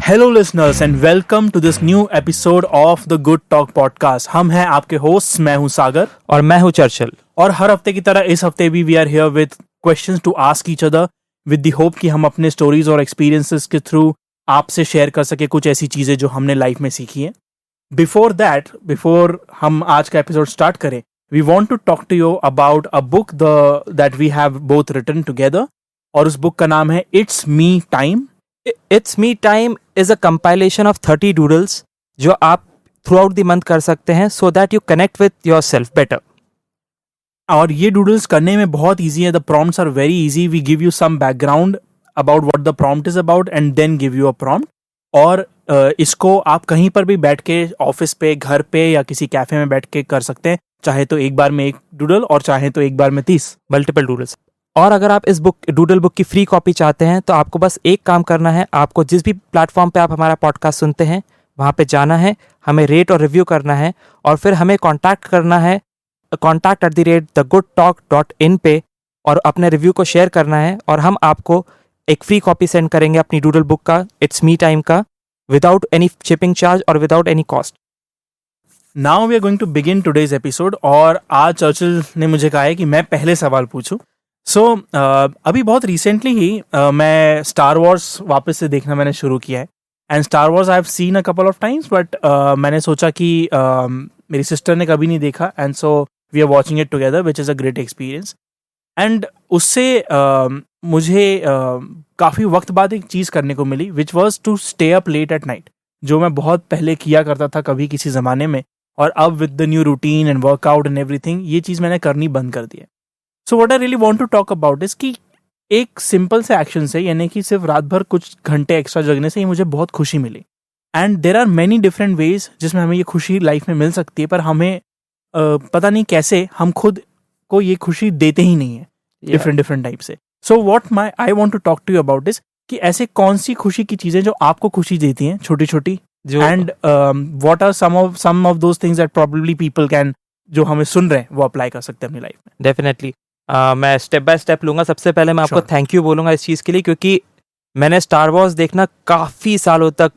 Hello listeners and welcome to this new episode of the good talk podcast. हम हैं आपके host, मैं हूं सागर और मैं हूं चर्चिल। और हर हफ्ते की तरह इस हफ्ते भी we are here with questions to ask each other with the hope कि हम अपने स्टोरीज और एक्सपीरियंसेस के थ्रू आपसे शेयर कर सके कुछ ऐसी चीजें जो हमने लाइफ में सीखी हैं। बिफोर हम आज का एपिसोड स्टार्ट करें, we want to talk to you about a book that we have both written together, और उस बुक का नाम है it's me time. It's me time is a compilation of 30 doodles जो आप थ्रू आउट द मंथ कर सकते हैं so that you connect with yourself better. और ये डूडल्स करने में बहुत ईजी है। The prompts are very easy. We give you some background about what the prompt is about and then give you a prompt. और इसको आप कहीं पर भी बैठ के, ऑफिस पे, घर पे या किसी कैफे में बैठ के कर सकते हैं, चाहे तो एक बार में एक डूडल और चाहे तो एक बार में 30 मल्टीपल डूडल्स। और अगर आप इस डूडल बुक की फ्री कॉपी चाहते हैं तो आपको बस एक काम करना है। आपको जिस भी प्लेटफॉर्म पे आप हमारा पॉडकास्ट सुनते हैं वहाँ पे जाना है, हमें रेट और रिव्यू करना है और फिर हमें कांटेक्ट करना है contact@thegoodtalk.in पे, और अपने रिव्यू को शेयर करना है और हम आपको एक फ्री कॉपी सेंड करेंगे अपनी डूडल बुक का, इट्स मी टाइम का, विदाउट एनी शिपिंग चार्ज और without any cost. Now we are going to begin today's episode. और आज चर्चिल ने मुझे कहा है कि मैं पहले सवाल पूछूं। अभी बहुत रिसेंटली ही मैं स्टार वॉर्स वापस से देखना मैंने शुरू किया है। And Star Wars I have seen a couple of times, but मैंने सोचा कि मेरी सिस्टर ने कभी नहीं देखा, and so we are watching it together, which is a great experience. And उससे मुझे काफ़ी वक्त बाद एक चीज़ करने को मिली, which was to stay up late at night, जो मैं बहुत पहले किया करता था कभी किसी ज़माने में, और अब with the new routine and workout and everything ये चीज़ मैंने करनी बंद कर दी है। So what I really want to talk about is कि एक सिंपल से एक्शन से, यानी कि सिर्फ रात भर कुछ घंटे एक्स्ट्रा जगने से ही मुझे बहुत खुशी मिली। And there are many different ways जिसमें हमें ये खुशी लाइफ में मिल सकती है, पर हमें पता नहीं कैसे हम खुद को ये खुशी देते ही नहीं है डिफरेंट टाइप से। So what I want to talk to you about is कि ऐसे कौन सी खुशी की चीज़ें जो आपको खुशी देती हैं, छोटी छोटी, and what are some of those things that probably people can, जो हमें सुन रहे हैं, वो अप्लाई कर सकते हैं अपनी लाइफ में। डेफिनेटली मैं स्टेप बाय स्टेप लूँगा। सबसे पहले मैं आपको Sure. थैंक यू बोलूँगा इस चीज़ के लिए, क्योंकि मैंने स्टार वॉर्स देखना काफ़ी सालों तक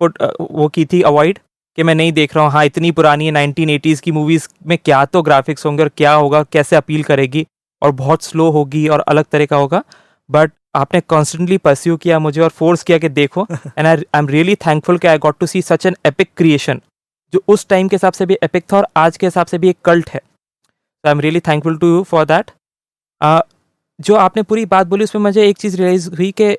वो की थी अवॉइड, कि मैं नहीं देख रहा हूँ। हाँ, इतनी पुरानी है, 1980s की मूवीज़ में क्या तो ग्राफिक्स होंगे और क्या होगा, कैसे अपील करेगी, और बहुत स्लो होगी और अलग तरह का होगा। बट आपने कॉन्स्टेंटली परस्यू किया मुझे और फोर्स किया कि देखो, and I am really thankful कि I got to see such an epic creation, जो उस टाइम के हिसाब से भी एपिक था और आज के हिसाब से भी एक कल्ट है। I am really thankful to you for that. जो आपने पूरी बात बोली उसमें मुझे एक चीज़ रियलाइज़ हुई कि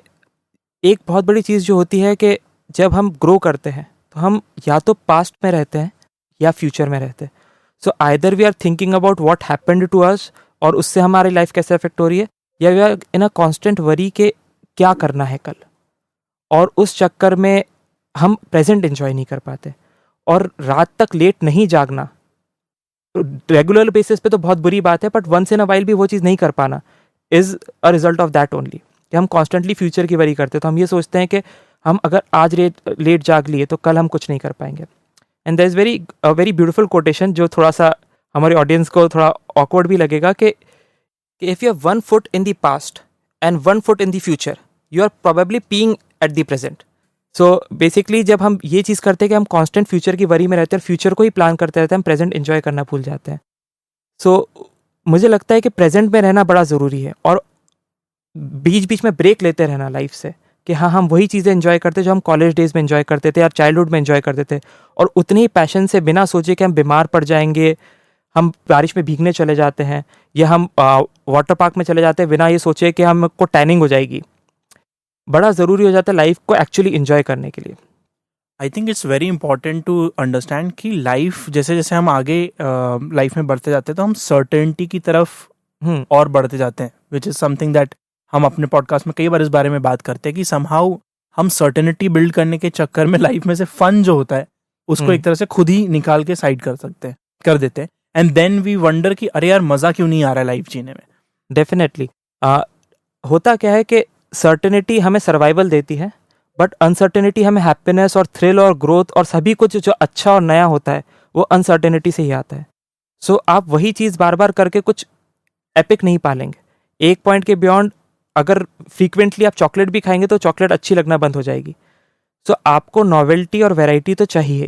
एक बहुत बड़ी चीज़ जो होती है कि जब हम ग्रो करते हैं तो हम या तो पास्ट में रहते हैं या फ्यूचर में रहते हैं। So either we are thinking about what happened to us और उससे हमारी लाइफ कैसे अफेक्ट हो रही है, या we are in a constant worry के क्या करना है कल, और उस चक्कर में हम प्रेजेंट एंजॉय नहीं कर पाते। और रात तक लेट नहीं जागना रेगुलर बेसिस पे तो बहुत बुरी बात है, but once in a while भी वो चीज़ नहीं कर पाना is a result of that only, कि हम कॉन्स्टेंटली फ्यूचर की वरी करते हैं। तो हम ये सोचते हैं कि हम अगर आज लेट जाग लिए तो कल हम कुछ नहीं कर पाएंगे। And there is very beautiful quotation जो थोड़ा सा हमारे ऑडियंस को थोड़ा ऑकवर्ड भी लगेगा, कि if you have 1 foot in the past and 1 foot in the future, you are probably peeing at the present. So basically जब हम ये चीज़ करते हैं कि हम कांस्टेंट फ्यूचर की वरी में रहते हैं, फ्यूचर को ही प्लान करते रहते हैं, हम प्रेजेंट एंजॉय करना भूल जाते हैं। सो मुझे लगता है कि प्रेजेंट में रहना बड़ा ज़रूरी है, और बीच बीच में ब्रेक लेते रहना लाइफ से, कि हाँ, हम वही चीज़ें एंजॉय करते जो हम कॉलेज डेज में एंजॉय करते थे या चाइल्डहुड में एंजॉय करते थे, और उतने ही पैशन से, बिना सोचे कि हम बीमार पड़ जाएंगे, हम बारिश में भीगने चले जाते हैं, या हम वाटर पार्क में चले जाते हैं बिना ये सोचे कि हमको टैनिंग हो जाएगी। बड़ा ज़रूरी हो जाता है लाइफ को एक्चुअली एंजॉय करने के लिए। I think it's very important to understand कि लाइफ जैसे जैसे हम आगे लाइफ में बढ़ते जाते हैं तो हम सर्टेनिटी की तरफ और बढ़ते जाते हैं, विच इज़ समथिंग दैट हम अपने पॉडकास्ट में कई बार इस बारे में बात करते हैं कि समहाउ हम सर्टेनिटी बिल्ड करने के चक्कर में लाइफ में से फन जो होता है उसको एक तरह से खुद ही निकाल के साइड कर देते हैं, एंड देन वी वंडर कि अरे यार, मज़ा क्यों नहीं आ रहा है लाइफ जीने में। डेफिनेटली होता क्या है कि सर्टेनिटी हमें सर्वाइवल देती है, बट अनसर्टेनिटी हमें हैप्पीनेस और थ्रिल और ग्रोथ और सभी कुछ जो अच्छा और नया होता है वो अनसर्टेनिटी से ही आता है। सो आप वही चीज़ बार बार करके कुछ एपिक नहीं पालेंगे। एक पॉइंट के बियॉन्ड अगर फ्रीक्वेंटली आप चॉकलेट भी खाएंगे तो चॉकलेट अच्छी लगना बंद हो जाएगी। सो आपको नॉवेल्टी और वैरायटी तो चाहिए।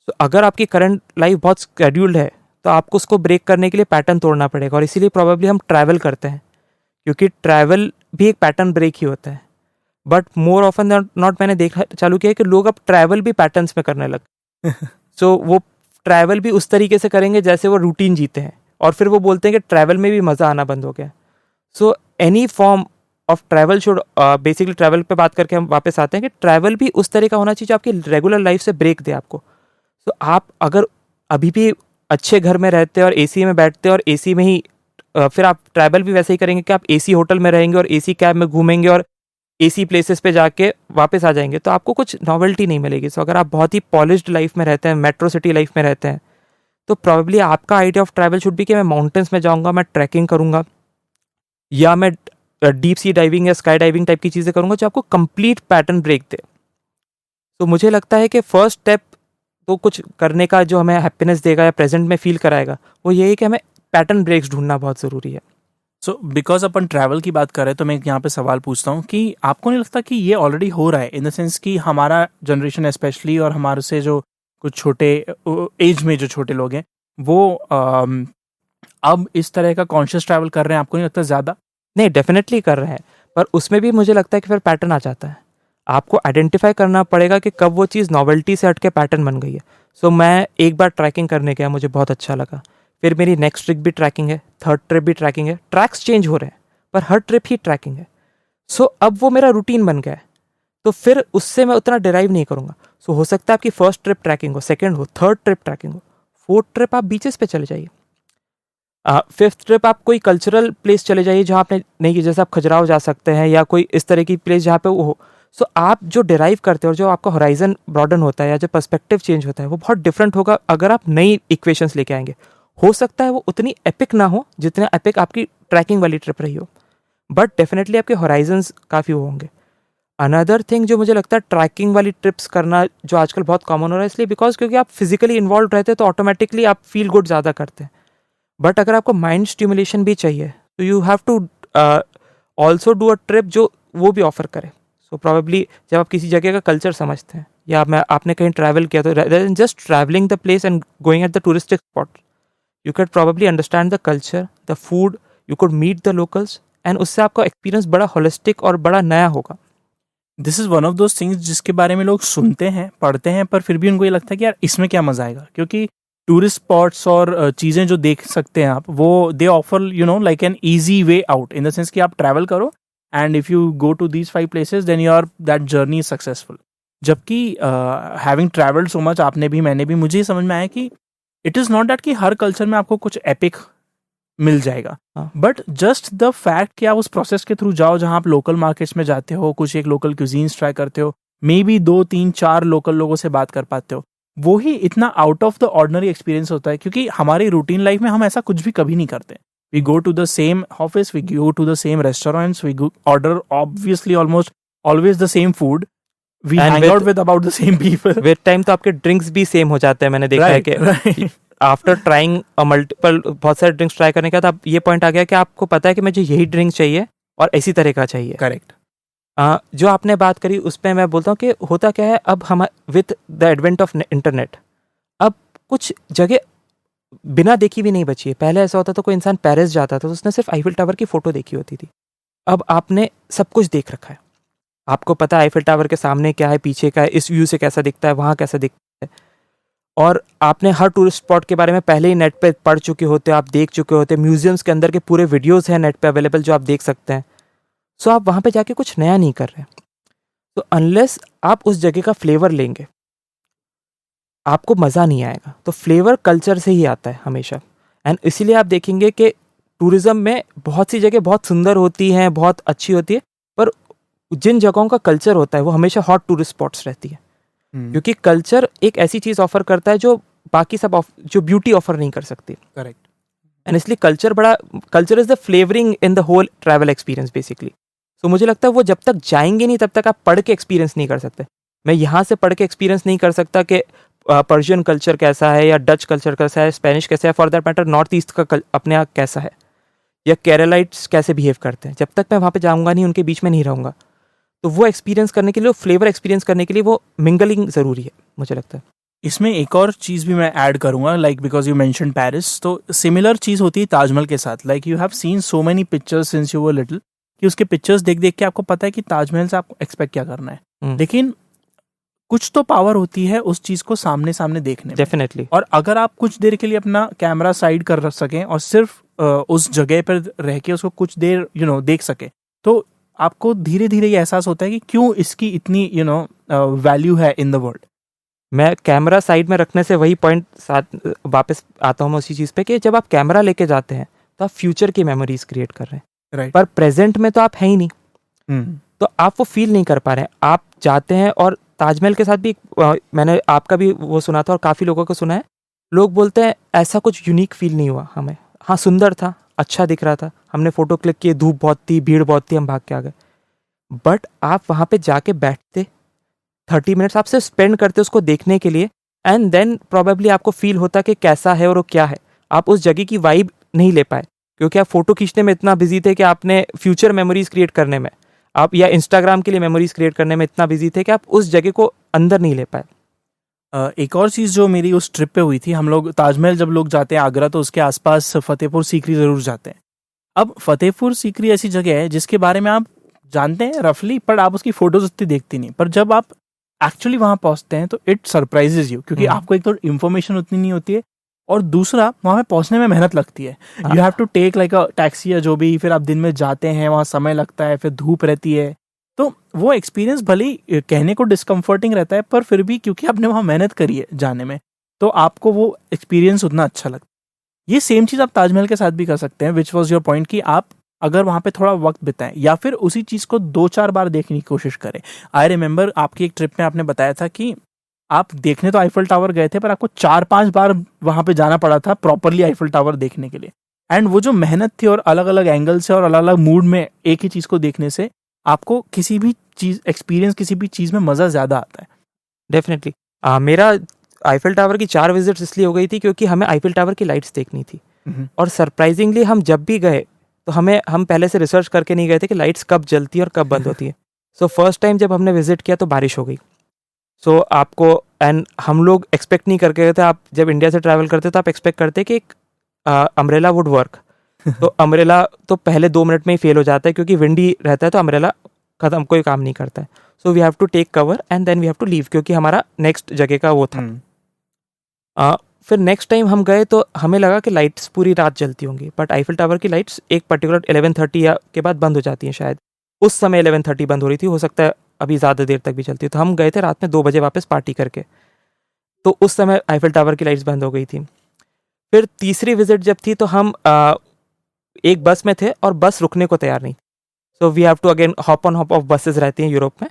सो अगर आपकी करंट लाइफ बहुत स्केड्यूल्ड है तो आपको उसको ब्रेक करने के लिए पैटर्न तोड़ना पड़ेगा, और इसीलिए प्रॉब्लली हम ट्रैवल करते हैं, क्योंकि ट्रैवल भी एक पैटर्न ब्रेक ही होता है। बट मोर ऑफन नॉट मैंने देखा चालू किया है कि लोग अब ट्रैवल भी पैटर्न्स में करने लगे। सो वो ट्रैवल भी उस तरीके से करेंगे जैसे वो रूटीन जीते हैं, और फिर वो बोलते हैं कि ट्रैवल में भी मज़ा आना बंद हो गया। So any form of travel should, basically travel पे बात करके हम वापस आते हैं कि ट्रैवल भी उस तरह का होना चाहिए जो आपकी रेगुलर लाइफ से ब्रेक दे आपको। सो आप अगर अभी भी अच्छे घर में रहते हैं और एसी में बैठते हैं और एसी में ही फिर आप ट्रैवल भी वैसे ही करेंगे कि आप एसी होटल में रहेंगे और एसी कैब में घूमेंगे और एसी प्लेसेस पे जाके वापस आ जाएंगे, तो आपको कुछ नॉवेल्टी नहीं मिलेगी। सो अगर आप बहुत ही पॉलिश्ड लाइफ में रहते हैं, मेट्रो सिटी लाइफ में रहते हैं, तो प्रॉब्ली आपका आइडिया ऑफ ट्रैवल शुड भी कि मैं माउंटेन्स में जाऊँगा, मैं ट्रैकिंग करूँगा, या मैं डीप सी डाइविंग या स्काई डाइविंग टाइप की चीज़ें करूँगा जो आपको कंप्लीट पैटर्न ब्रेक दे। तो मुझे लगता है कि फर्स्ट स्टेप तो कुछ करने का जो हमें हैप्पीनेस देगा या प्रेजेंट में फील कराएगा, वो यही है कि हमें पैटर्न ब्रेक्स ढूंढना बहुत ज़रूरी है। सो बिकॉज अपन ट्रैवल की बात कर रहे हैं तो मैं यहाँ पे सवाल पूछता हूँ कि आपको नहीं लगता कि ये ऑलरेडी हो रहा है, इन द सेंस कि हमारा जनरेशन स्पेशली और हमारे से जो कुछ छोटे एज में जो छोटे लोग हैं वो अब इस तरह का कॉन्शियस ट्रैवल कर रहे हैं, आपको नहीं लगता ज़्यादा? नहीं, डेफिनेटली कर रहे हैं, पर उसमें भी मुझे लगता है कि फिर पैटर्न आ जाता है। आपको आइडेंटिफाई करना पड़ेगा कि कब वो चीज़ नॉवेल्टी से हट के पैटर्न बन गई है। सो मैं एक बार ट्रैकिंग करने गया, मुझे बहुत अच्छा लगा, फिर मेरी नेक्स्ट ट्रिप भी ट्रैकिंग है, थर्ड ट्रिप भी ट्रैकिंग है, ट्रैक्स चेंज हो रहे हैं पर हर ट्रिप ही ट्रैकिंग है। सो अब वो मेरा रूटीन बन गया है, तो फिर उससे मैं उतना डिराइव नहीं करूँगा। सो हो सकता है आपकी फर्स्ट ट्रिप ट्रैकिंग हो, सेकेंड हो, थर्ड ट्रिप ट्रैकिंग हो, फोर्थ ट्रिप आप बीचेस पे चले जाइए, फिफ्थ ट्रिप आप कोई कल्चरल प्लेस चले जाइए जहाँ आपने नहीं की, जैसे आप खजुराहो जा सकते हैं या कोई इस तरह की प्लेस जहाँ पे वो हो। सो आप जो डिराइव करते हो और जो आपका होराइजन ब्रॉडन होता है या जो पर्सपेक्टिव चेंज होता है वो बहुत डिफरेंट होगा अगर आप नई इक्वेशंस लेके आएंगे। हो सकता है वो उतनी एपिक ना हो जितना एपिक आपकी ट्रैकिंग वाली ट्रिप रही हो, बट डेफिनेटली आपके होराइजन्स काफ़ी वो होंगे। अनदर थिंग जो मुझे लगता है ट्रैकिंग वाली ट्रिप्स करना जो आजकल बहुत कॉमन हो रहा है, इसलिए बिकॉज क्योंकि आप फिजिकली इन्वॉल्व रहते हैं तो ऑटोमेटिकली आप फील गुड ज़्यादा करते हैं। बट अगर आपको माइंड स्टिमुलेशन भी चाहिए तो you have to also do a trip जो वो भी ऑफर करे। सो प्रॉबेबली जब आप किसी जगह का कल्चर समझते हैं या आपने कहीं ट्रैवल किया तो rather than just traveling the place and going at the touristic spot, you could probably understand the culture, the food, you could meet the locals, and उससे आपका एक्सपीरियंस बड़ा होलिस्टिक और बड़ा नया होगा। This is one of those things जिसके बारे में लोग सुनते हैं, पढ़ते हैं, पर फिर भी उनको ये लगता है कि यार इसमें क्या मज़ा आएगा, क्योंकि टूरिस्ट स्पॉट्स और चीज़ें जो देख सकते हैं आप वो they offer like an easy way out, in the sense कि आप ट्रैवल करो and if you go to these 5 places then your that journey is successful. जबकि हैविंग ट्रैवल्ड सो मच, आपने भी मैंने भी, मुझे ये समझ में आया कि इट इज़ नॉट दैट कि हर कल्चर में आपको कुछ एपिक मिल जाएगा, बट जस्ट द फैक्ट कि आप उस प्रोसेस के थ्रू जाओ जहाँ आप लोकल मार्केट्स में जाते हो, कुछ एक लोकल क्यूजीन्स ट्राई करते हो, मे बी 2-3-4 लोकल लोगों से बात कर पाते हो, वो ही इतना out of the ordinary experience होता है। क्योंकि हमारी रूटीन लाइफ में हम ऐसा कुछ भी कभी नहीं करते। We go to the same office, we go to the same restaurants, we order obviously almost always the same food, we hang out with about the same people. With time तो आपके ड्रिंक्स भी same हो जाते हैं। मैंने देखा है कि आफ्टर ट्राइंग मल्टीपल बहुत सारे ड्रिंक्स ट्राई करने के बाद अब ये पॉइंट आ गया कि आपको पता है कि मुझे यही ड्रिंक चाहिए और इसी तरह का चाहिए। करेक्ट। जो आपने बात करी उस पर मैं बोलता हूँ कि होता क्या है, अब हम with the advent of internet अब कुछ जगह बिना देखी भी नहीं बची है। पहले ऐसा होता था कोई इंसान पेरिस जाता था तो उसने सिर्फ आईफिल टावर की फ़ोटो देखी होती थी, अब आपने सब कुछ देख रखा है। आपको पता है आईफिल टावर के सामने क्या है, पीछे क्या है, इस व्यू से कैसा दिखता है, वहाँ कैसा दिखता है, और आपने हर टूरिस्ट स्पॉट के बारे में पहले ही नेट पे पढ़ चुके होते हो, आप देख चुके होते हैं। म्यूजियम्स के अंदर के पूरे वीडियोस हैं नेट पे अवेलेबल जो आप देख सकते हैं। सो आप वहाँ पे जाके कुछ नया नहीं कर रहे। तो अनलेस आप उस जगह का फ्लेवर लेंगे आपको मज़ा नहीं आएगा। तो फ्लेवर कल्चर से ही आता है हमेशा, एंड इसीलिए आप देखेंगे कि टूरिज़्म में बहुत सी जगह बहुत सुंदर होती हैं, बहुत अच्छी होती है, पर जिन जगहों का कल्चर होता है वो हमेशा हॉट टूरिस्ट स्पॉट्स रहती है। क्योंकि कल्चर एक ऐसी चीज़ ऑफर करता है जो बाकी सब जो ब्यूटी ऑफर नहीं कर सकती। करेक्ट। एंड इसलिए culture is the flavouring in the whole travel experience basically. So मुझे लगता है वो जब तक जाएंगे नहीं तब तक आप पढ़ के एक्सपीरियंस नहीं कर सकते। मैं यहाँ से पढ़ के एक्सपीरियंस नहीं कर सकता कि पर्शियन कल्चर कैसा है या डच कल्चर कैसा है, स्पेनिश कैसा है, for that matter north east का अपने आप कैसा है, या केरलाइट्स कैसे बिहेव करते हैं। जब तक मैं वहाँ पे जाऊँगा नहीं, उनके बीच में नहीं रहूँगा, तो वो एक्सपीरियंस करने के लिए, वो फ्लेवर एक्सपीरियंस करने के लिए वो मिंगलिंग ज़रूरी है, मुझे लगता है। इसमें एक और चीज़ भी मैं ऐड करूंगा, like because you mention Paris, तो सिमिलर चीज़ होती है ताजमहल के साथ। Like you have seen so many pictures since you were little, कि उसके पिक्चर्स देख देख के आपको पता है कि ताजमहल से आपको एक्सपेक्ट क्या करना है, लेकिन कुछ तो पावर होती है उस चीज़ को सामने सामने देखने में। डेफिनेटली। और अगर आप कुछ देर के लिए अपना कैमरा साइड कर रख सकें और सिर्फ उस जगह पर रह के उसको कुछ देर देख सके, तो आपको धीरे धीरे ये एहसास होता है कि क्यों इसकी इतनी वैल्यू है इन द वर्ल्ड। मैं कैमरा साइड में रखने से वही पॉइंट साथ वापस आता हूँ मैं उसी चीज़ पे, कि जब आप कैमरा लेके जाते हैं तो आप फ्यूचर की मेमोरीज क्रिएट कर रहे हैं, राइट। पर प्रेजेंट में तो आप हैं ही नहीं, तो आप वो फील नहीं कर पा रहे हैं। आप जाते हैं, और ताजमहल के साथ भी मैंने आपका भी वो सुना था और काफ़ी लोगों को सुना है, लोग बोलते हैं ऐसा कुछ यूनिक फील नहीं हुआ हमें। हाँ, सुंदर था, अच्छा दिख रहा था, हमने फ़ोटो क्लिक किए, धूप बहुत थी, भीड़ बहुत थी, हम भाग के आ गए, बट आप वहाँ पे जाके बैठते 30 मिनट्स आप सिर्फ स्पेंड करते उसको देखने के लिए, एंड देन प्रोबेबली आपको फील होता कि कैसा है और वो क्या है। आप उस जगह की वाइब नहीं ले पाए क्योंकि आप फोटो खींचने में इतना बिजी थे कि आपने फ्यूचर मेमोरीज क्रिएट करने में, आप या इंस्टाग्राम के लिए मेमोरीज क्रिएट करने में इतना बिजी थे कि आप उस जगह को अंदर नहीं ले पाए। एक और चीज़ जो मेरी उस ट्रिप पे हुई थी, हम लोग ताजमहल जब लोग जाते हैं आगरा तो उसके आसपास फतेहपुर सीकरी ज़रूर जाते हैं। अब फतेहपुर सीकरी ऐसी जगह है जिसके बारे में आप जानते हैं रफली, पर आप उसकी फोटोज उतनी देखती नहीं, पर जब आप एक्चुअली वहाँ पहुँचते हैं तो इट सरप्राइजेज यू, क्योंकि आपको एक तो इन्फॉर्मेशन उतनी नहीं होती है, और दूसरा वहाँ पे पहुँचने में मेहनत लगती है। You have to take like a taxi या जो भी, फिर आप दिन में जाते हैं, वहाँ समय लगता है, फिर धूप रहती है, तो वो एक्सपीरियंस भले ही कहने को डिस्कम्फर्टिंग रहता है, पर फिर भी क्योंकि आपने वहाँ मेहनत करी है जाने में, तो आपको वो एक्सपीरियंस उतना अच्छा लगता है। ये सेम चीज़ आप ताजमहल के साथ भी कर सकते हैं, विच वॉज योर पॉइंट, कि आप अगर वहाँ पे थोड़ा वक्त बिताएं या फिर उसी चीज़ को 2-4 बार देखने की कोशिश करें। आई रिमेंबर आपकी एक ट्रिप में आपने बताया था कि आप देखने तो आईफल टावर गए थे, पर आपको 4-5 बार वहाँ पे जाना पड़ा था प्रॉपरली आईफल टावर देखने के लिए। एंड वो जो मेहनत थी और अलग अलग एंगल से और अलग अलग मूड में एक ही चीज़ को देखने से आपको किसी भी चीज़ एक्सपीरियंस, किसी भी चीज़ में मज़ा ज़्यादा आता है। डेफिनेटली। मेरा आईफल टावर की 4 विजिट्स इसलिए हो गई थी क्योंकि हमें आईफल टावर की लाइट्स देखनी थी, और सरप्राइजिंगली हम जब भी गए तो हम पहले से रिसर्च करके नहीं गए थे कि लाइट्स कब जलती है और कब बंद होती है। सो फर्स्ट टाइम जब हमने विजिट किया तो बारिश हो गई। सो आपको, एंड हम लोग एक्सपेक्ट नहीं करके गए थे, आप जब इंडिया से ट्रैवल करते तो आप एक्सपेक्ट करते कि एक अम्ब्रेला वुड वर्क, तो अम्ब्रेला तो पहले 2 मिनट में ही फेल हो जाता है क्योंकि विंडी रहता है, तो अम्ब्रेला खत्म, कोई काम नहीं करता है। So we have to take cover and then we have to leave, क्योंकि हमारा नेक्स्ट जगह का वो था। फिर नेक्स्ट टाइम हम गए तो हमें लगा कि लाइट्स पूरी रात जलती होंगी, बट आईफल टावर की लाइट्स एक पर्टिकुलर 11:30 या के बाद बंद हो जाती हैं, शायद उस समय 11:30 बंद हो रही थी, हो सकता है अभी ज़्यादा देर तक भी चलती है। तो हम गए थे रात में 2 बजे वापस पार्टी करके, तो उस समय आईफल टावर की लाइट्स बंद हो गई थी। फिर तीसरी विजिट जब थी तो हम एक बस में थे और बस रुकने को तैयार नहीं, so we have to again hop on hop off buses रहती हैं यूरोप में,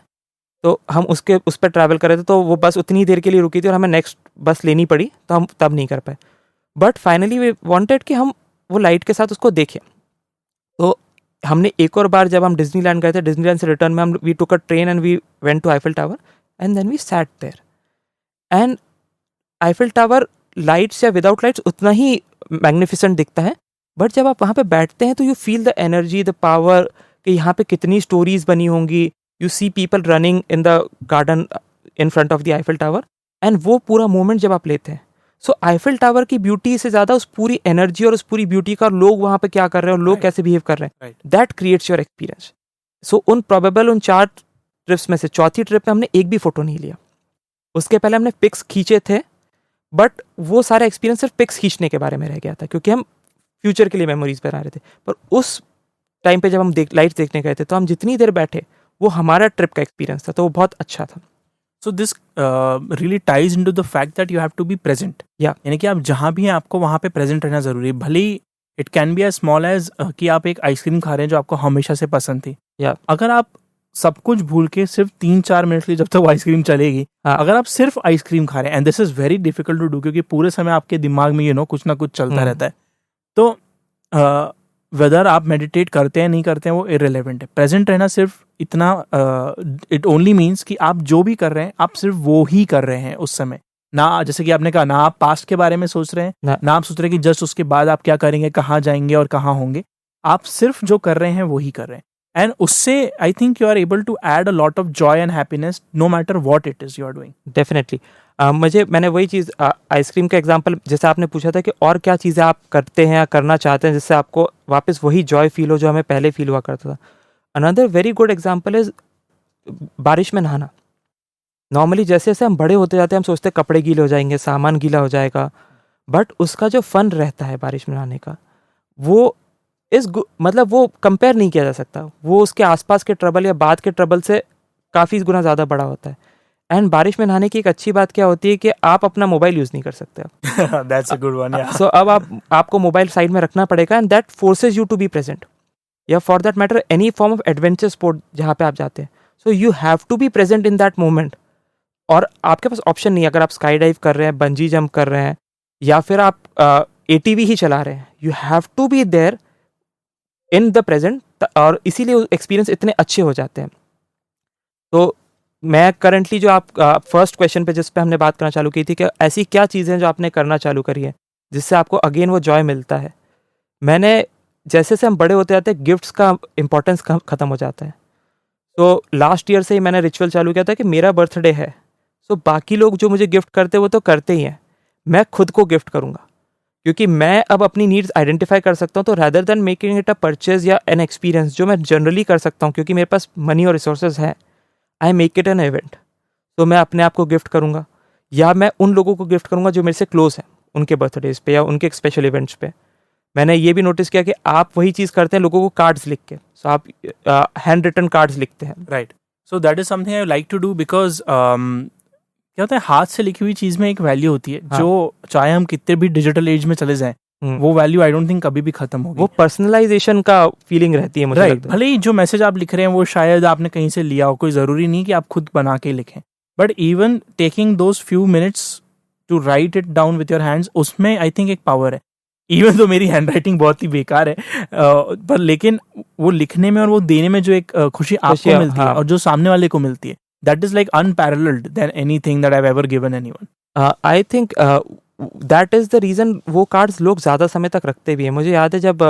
तो हम उस पर ट्रैवल कर रहे थे, तो वो बस उतनी देर के लिए रुकी थी और हमें नेक्स्ट बस लेनी पड़ी, तो हम तब नहीं कर पाए। बट फाइनली वी वांटेड कि हम वो लाइट के साथ उसको देखें। तो हमने एक और बार जब हम डिज्नीलैंड गए थे, डिज्नीलैंड से रिटर्न में हम we took a train and we went to Eiffel tower and then we sat there, and Eiffel tower lights या विदाउट लाइट्स उतना ही मैग्निफिसेंट दिखता है, बट जब आप वहाँ पे बैठते हैं तो you feel the energy, the power, कि यहाँ पे कितनी स्टोरीज बनी होंगी। You see people running in the garden in front of the Eiffel tower, and वो पूरा मोमेंट जब आप लेते हैं, सो आईफल टावर की ब्यूटी से ज़्यादा उस पूरी एनर्जी और उस पूरी ब्यूटी का, लोग वहाँ पे क्या कर रहे हैं और लोग कैसे बिहेव कर रहे हैं, दैट क्रिएट्स योर एक्सपीरियंस। सो उन 4 ट्रिप्स में से चौथी ट्रिप में हमने एक भी फोटो नहीं लिया। उसके पहले हमने पिक्स खींचे थे, बट वो सारा एक्सपीरियंस सिर्फ पिक्स खींचने के बारे में रह गया था क्योंकि हम फ्यूचर के लिए मेमोरीज बना रहे थे। पर उस टाइम पे जब हम लाइट्स देखने गए थे तो हम जितनी देर बैठे, वो हमारा ट्रिप का एक्सपीरियंस था, तो वो बहुत अच्छा था। So this really ties into the fact that you have to be present, यानी कि आप जहाँ भी हैं आपको वहाँ पे प्रेजेंट रहना जरूरी है। भले ही it can be as small as कि आप एक आइसक्रीम खा रहे हैं जो आपको हमेशा से पसंद थी, अगर आप सब कुछ भूल के सिर्फ 3-4 मिनट के लिए, जब तक वो आइसक्रीम चलेगी, अगर आप सिर्फ आइसक्रीम खा रहे हैं, and this is very difficult to do क्योंकि पूरे समय आपके दिमाग में कुछ ना कुछ चलता रहता है, तो वेदर आप मेडिटेट करते हैं नहीं करते हैं वो इररिलेवेंट है। प्रेजेंट रहना सिर्फ इतना, इट ओनली मीन्स कि आप जो भी कर रहे हैं आप सिर्फ वो ही कर रहे हैं उस समय, ना जैसे कि आपने कहा, ना आप पास्ट के बारे में सोच रहे हैं, ना आप सोच रहे हैं कि जस्ट उसके बाद आप क्या करेंगे, कहाँ जाएंगे और कहाँ होंगे। आप सिर्फ जो कर रहे हैं वो ही कर रहे हैं। एंड उससे I think you are able to add a lot of joy and happiness no matter what it is you are doing. Definitely. मैंने वही चीज़ आइसक्रीम का एग्जांपल जैसे आपने पूछा था कि और क्या चीज़ें आप करते हैं या करना चाहते हैं जिससे आपको वापस वही जॉय फील हो जो हमें पहले फील हुआ करता था. Another very good example is बारिश में नहाना. नॉर्मली जैसे जैसे हम बड़े होते जाते हैं हम सोचते हैं कपड़े गीले हो जाएंगे, सामान गीला हो जाएगा, बट उसका जो फन रहता है बारिश में नहाने का वो मतलब वो कंपेयर नहीं किया जा सकता. वो उसके आसपास के ट्रबल या बाद के ट्रबल से काफ़ी गुना ज़्यादा बड़ा होता है. एंड बारिश में नहाने की एक अच्छी बात क्या होती है कि आप अपना मोबाइल यूज़ नहीं कर सकते. That's a good one. So अब आपको मोबाइल साइड में रखना पड़ेगा and that forces you to be present, या for that matter any form of adventure sport जहाँ पे आप जाते हैं. So you have to be present in that moment. और आपके पास ऑप्शन नहीं है. अगर आप स्काई डाइव कर रहे हैं, बंजी जंप कर रहे हैं, या फिर आप ATV ही चला रहे हैं, you have to be there in the present. और इसीलिए एक्सपीरियंस इतने अच्छे हो जाते हैं. तो मैं करंटली जो आप फर्स्ट क्वेश्चन पे जिस पे हमने बात करना चालू की थी कि ऐसी क्या चीज़ें हैं जो आपने करना चालू करी है जिससे आपको अगेन वो जॉय मिलता है. मैंने जैसे जैसे हम बड़े होते जाते हैं गिफ्ट्स का इम्पोर्टेंस ख़त्म हो जाता है. तो लास्ट ईयर से ही मैंने रिचुअल चालू किया था कि मेरा बर्थडे है, सो बाकी लोग जो मुझे गिफ्ट करते हैं वो तो करते ही हैं, मैं खुद को गिफ्ट करूँगा. क्योंकि मैं अब अपनी नीड्स आइडेंटिफाई कर सकता हूँ. तो rather than making it a purchase या एन एक्सपीरियंस जो मैं जनरली कर सकता हूँ क्योंकि मेरे पास मनी और रिसोर्सेज है, I make it an event. तो मैं अपने आप को गिफ्ट करूँगा या मैं उन लोगों को गिफ्ट करूँगा जो मेरे से क्लोज हैं उनके बर्थडेज पे या उनके स्पेशल इवेंट्स पे. मैंने ये भी नोटिस किया कि आप वही चीज़ करते हैं लोगों को कार्ड्स लिख के. सो आप हैंड रिटन कार्ड्स लिखते हैं. Right. So that is something I like to do because क्या होता है हाथ से लिखी हुई चीज में एक वैल्यू होती है हाँ. जो चाहे हम कितने भी डिजिटल एज में चले जाएं वो वैल्यू आई डोंट थिंक कभी भी खत्म होगी. वो पर्सनलाइजेशन का फीलिंग रहती है मुझे राइट. लगता है. भले ही जो मैसेज आप लिख रहे हैं वो शायद आपने कहीं से लिया हो, कोई जरूरी नहीं कि आप खुद बना के लिखें, but even taking those few minutes to write it down with your hands उसमें आई थिंक एक पावर है. इवन तो मेरी हैंड राइटिंग बहुत ही बेकार है पर लेकिन वो लिखने में और वो देने में जो एक खुशी आपको मिलती है और जो सामने वाले को मिलती है that is like unparalleled than anything that I've ever given anyone. I think that is the reason वो कार्ड्स लोग ज़्यादा समय तक रखते भी हैं. मुझे याद है जब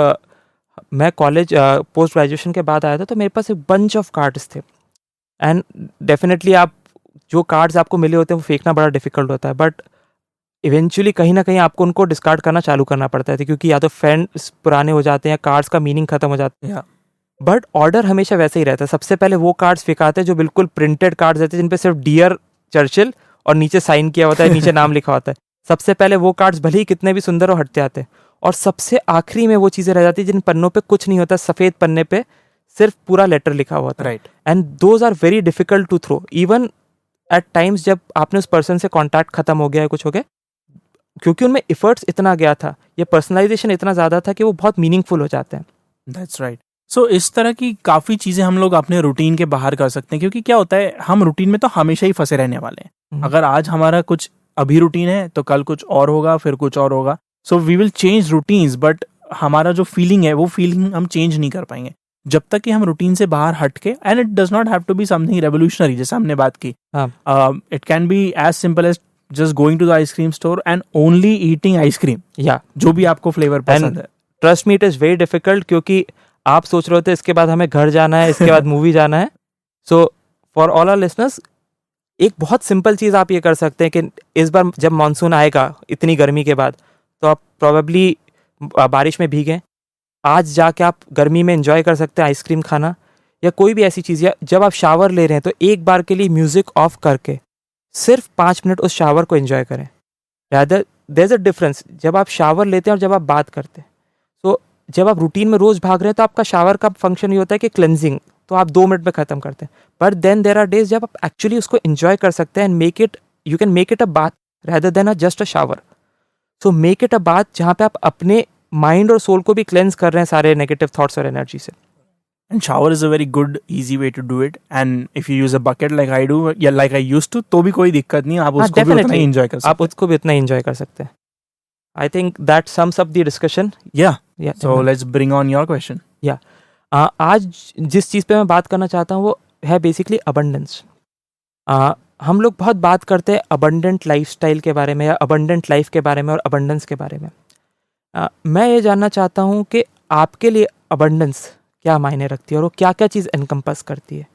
मैं कॉलेज पोस्ट ग्रेजुएशन के बाद आया था तो मेरे पास एक बंच ऑफ कार्ड्स थे. एंड डेफिनेटली आप जो कार्ड्स आपको मिले होते हैं वो फेंकना बड़ा डिफिकल्ट होता है, बट इवेंचुअली कहीं ना कहीं आपको उनको डिस्कार्ड करना चालू करना पड़ता है क्योंकि या तो फ्रेंड्स पुराने हो जाते हैं या कार्ड्स का मीनिंग खत्म हो जाता है. बट ऑर्डर हमेशा वैसे ही रहता है. सबसे पहले वो कार्ड्स फेंकाते हैं जो बिल्कुल प्रिंटेड कार्ड्स रहते हैं जिन पे सिर्फ डियर चर्चिल और नीचे साइन किया होता है, नीचे नाम लिखा होता है. सबसे पहले वो कार्ड्स भले ही कितने भी सुंदर हो हटते आते हैं. और सबसे आखिरी में वो चीज़ें रह जाती है जिन पन्नों पे कुछ नहीं होता, सफ़ेद पन्ने पे सिर्फ पूरा लेटर लिखा हुआ था. Right. And those are very difficult to throw. Even at times जब आपने उस पर्सन से कॉन्टैक्ट खत्म हो गया है, कुछ हो गया, क्योंकि उनमें एफर्ट्स इतना गया था, ये पर्सनलाइजेशन इतना ज़्यादा था कि वो बहुत मीनिंगफुल हो जाते हैं. That's right. सो इस तरह की काफ़ी चीज़ें हम लोग अपने रूटीन के बाहर कर सकते हैं क्योंकि क्या होता है हम रूटीन में तो हमेशा ही फंसे रहने वाले हैं. अगर आज हमारा कुछ अभी रूटीन है तो कल कुछ और होगा, फिर कुछ और होगा. So we will change routines but हमारा जो फीलिंग है वो फीलिंग हम चेंज नहीं कर पाएंगे जब तक कि हम रूटीन से बाहर हट के. And it does not have to be something revolutionary जैसे हमने बात की. It can be as simple as just going to the ice cream store and only eating ice cream, या जो भी आपको फ्लेवर पसंद है. Trust me it is very difficult क्योंकि आप सोच रहे होते इसके बाद हमें घर जाना है, इसके बाद मूवी जाना है. So for all our listeners एक बहुत सिंपल चीज़ आप ये कर सकते हैं कि इस बार जब मानसून आएगा इतनी गर्मी के बाद तो आप प्रॉबेबली बारिश में भीगें. आज जाके आप गर्मी में एंजॉय कर सकते हैं आइसक्रीम खाना या कोई भी ऐसी चीज़. या जब आप शावर ले रहे हैं तो एक बार के लिए म्यूज़िक ऑफ करके सिर्फ 5 मिनट उस शावर को एंजॉय करें. Rather there is a difference जब आप शावर लेते हैं और जब आप बात करते हैं. सो जब आप रूटीन में रोज़ भाग रहे हैं तो आपका शावर का फंक्शन ये होता है कि क्लेंजिंग, तो आप 2 मिनट में ख़त्म करते हैं. But then there are days जब आप एक्चुअली उसको एंजॉय कर सकते हैं and make it, you can make it a bath rather than just a shower. So make it a bath जहाँ पे आप अपने माइंड और सोल को भी क्लेंस कर रहे हैं सारे नेगेटिव थॉट्स और एनर्जी से. And shower is a very good, easy way to do it. And if you use a bucket like I do, या like I used to, तो भी कोई दिक्कत नहीं, आप उसको भी उतना ही enjoy कर सकते हैं. आप उसको भी उतना enjoy कर सकते हैं. I think that sums up the discussion. Yeah. So let's bring on your question. Yeah. आज जिस चीज़ पे मैं बात करना चाहता हूँ वो है basically abundance. हम लोग बहुत बात करते हैं abundant lifestyle के बारे में या abundant life के बारे में और abundance के बारे में. मैं ये जानना चाहता हूँ कि आपके लिए abundance क्या मायने रखती है और वो क्या क्या चीज़ एनकम्पस करती है.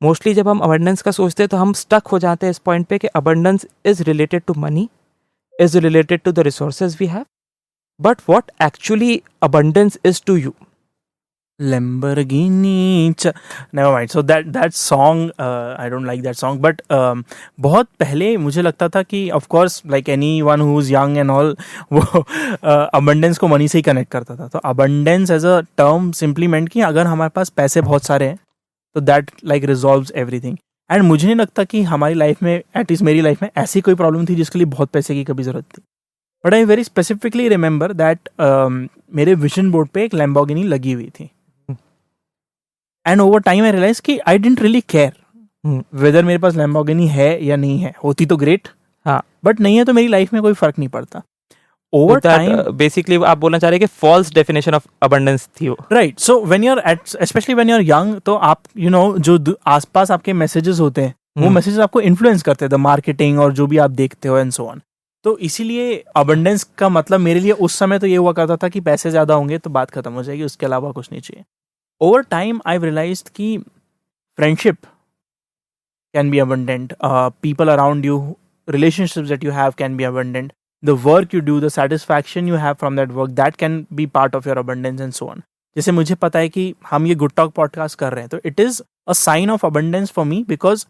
मोस्टली जब हम अबंडेंस का सोचते हैं तो हम स्टक हो जाते हैं इस पॉइंट पे कि abundance is related to money, is related to the resources we have, but what actually abundance is to you. Lamborghini never mind. So that song, I don't like that song, but बहुत पहले मुझे लगता था कि of course like anyone who's young and all वो abundance को money से ही connect करता था. तो abundance as a term simply meant कि अगर हमारे पास पैसे बहुत सारे हैं तो that like resolves everything. And मुझे नहीं लगता कि हमारी लाइफ में, एटलीस्ट मेरी लाइफ में, ऐसी कोई प्रॉब्लम थी जिसके लिए बहुत पैसे की कभी ज़रूरत थी. But I very specifically remember that मेरे विजन बोर्ड पे एक लैम्बोर्गिनी लगी हुई थी. And over time I realise कि I didn't really care whether मेरे पास लैम्बोर्गिनी है या नहीं है. होती तो ग्रेट, हाँ, बट नहीं है तो मेरी लाइफ में कोई फर्क नहीं पड़ता. ओवर टाइम बेसिकली आप बोलना चाह रहे हैं कि फॉल्स डेफिनेशन ऑफ अबंडेंस थी वो. Right. So when you are at, especially when you are young, तो आप यू नो जो आसपास आपके मैसेजेस होते हैं वो मैसेजेस आपको इन्फ्लुएंस करते हैं, द मार्केटिंग और जो भी आप देखते हो एंड सो ऑन. तो इसीलिए अबंडेंस का मतलब मेरे लिए उस समय तो ये हुआ करता था कि पैसे ज़्यादा होंगे तो बात खत्म हो जाएगी, उसके अलावा कुछ नहीं चाहिए. ओवर टाइम आई रियलाइज्ड कि friendship can be abundant, people around you, relationships that you have can be abundant, the work you do, the satisfaction you have from that work, that can be part of your abundance and so on. जैसे मुझे पता है कि हम ये good talk podcast कर रहे हैं तो it is a sign of abundance for me, because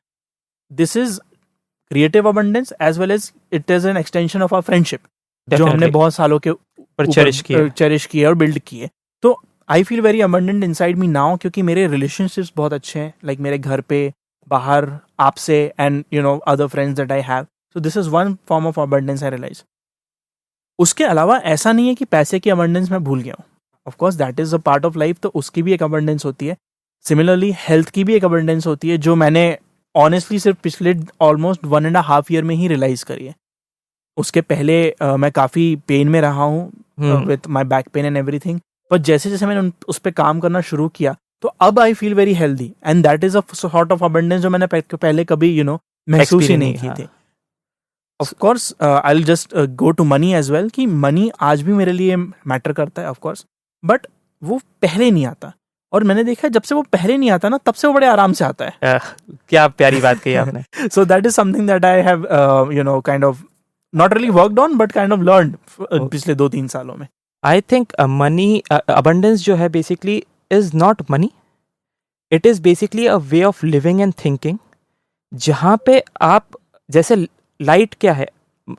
this is creative abundance as well as it is an extension of our friendship जो हमने बहुत सालों के चेरिश किए और बिल्ड किए. तो I feel very abundant inside me now, क्योंकि मेरे रिलेशनशिप्स बहुत अच्छे हैं, लाइक मेरे घर पे, बाहर, आपसे, and you know other friends that I have. So this is one form of abundance I realize. उसके अलावा ऐसा नहीं है कि पैसे की abundance मैं भूल गया हूँ. Of course that is a part of life, तो उसकी भी एक abundance होती है. Similarly health की भी एक abundance होती है जो मैंने honestly सिर्फ पिछले almost 1.5 year में ही realize करी है. उसके पहले मैं काफ़ी पेन में रहा हूँ with my back pain and everything. पर जैसे जैसे मैंने उस पर काम करना शुरू किया तो अब I feel very healthy, and that is a sort of abundance जो मैंने पहले कभी महसूस ही नहीं की थी. Of course I will just go to money as well, कि मनी आज भी मेरे लिए मैटर करता है ऑफ कोर्स, बट वो पहले नहीं आता. और मैंने देखा जब से वो पहले नहीं आता ना, तब से वो बड़े आराम से आता है. क्या प्यारी बात कही आपने. सो that is something that I have kind of not really worked on, but kind of learned पिछले 2-3 सालों में. आई थिंक मनी अबंडेंस जो है basically is not money, it is basically a way of living and thinking, जहाँ पे आप, जैसे light क्या है,